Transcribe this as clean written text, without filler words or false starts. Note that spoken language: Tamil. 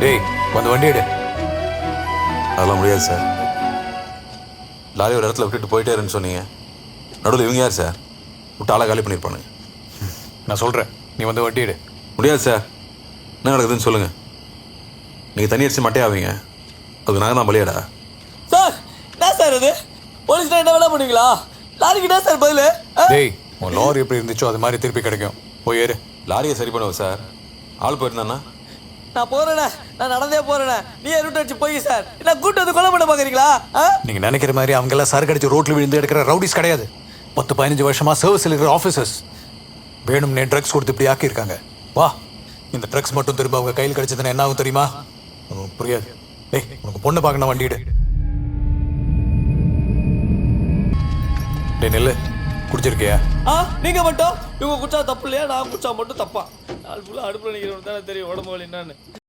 டேய் வந்து வண்டி எடு. அதெல்லாம் முடியாது சார். லாரி ஒரு இடத்துல விட்டுட்டு போயிட்டே இருன்னு சொன்னீங்க. நடுவில் இவங்க யார் சார்? விட்டு ஆளை காலி பண்ணியிருப்பானுங்க. நான் சொல்கிறேன், நீ வந்து வண்டி எடு. முடியாது சார். என்ன நடக்குதுன்னு சொல்லுங்கள். நீங்கள் தண்ணி அடிச்சு மட்டே ஆவீங்க. அதுக்கு நாங்கள் தான் பலியாடா. சார் என்ன சார் இது? போலீஸ்னா என்ன வேலை பண்ணுவீங்களா? லாரிக்கு என்ன சார் பதில்? டேய் உன் லாரி எப்படி இருந்துச்சோ அது மாதிரி திருப்பி கிடைக்கும். போய் ஏறு. லாரியை சரி பண்ணுவோம் சார். ஆள் போயிருந்தாண்ணா. நான் போறேனே, நான் நடந்தே போறேனே. நீ ரூட் அடிச்சு போய் சார் என்ன கூட்டு வந்து கொலை பண்ண பாக்குறீங்களா? நீங்கள் நினைக்கிற மாதிரி அவங்க எல்லாம் சரக்கு அடிச்சு ரோட்டில் விழுந்து எடுக்கிற ரவுடிஸ் கிடையாது. 10-15 வருஷமா சர்வீஸில் இருக்கிற ஆஃபீஸர்ஸ் வேணும்னே ட்ரக்ஸ் கொடுத்து இப்படி ஆக்கியிருக்காங்க. வா, இந்த ட்ரக்ஸ் மட்டும் திரும்ப அவங்க கையில் கிடைச்சதுன்னா என்ன ஆகும் தெரியுமா? உனக்கு புரியாது. டேய் உனக்கு பொண்ணு பார்க்கணும், வண்டி எடு. டேய் நெல்லு, குடிச்சிருக்கியா? நீங்க மட்டும் இவங்க குச்சா தப்பு இல்லையா? நான் குச்சா மட்டும் தப்பா? நாள் ஃபுல்லா அடுப்புல நிக்கிறவங்க தானே தெரியும் உடம்பு வலி என்னன்னு.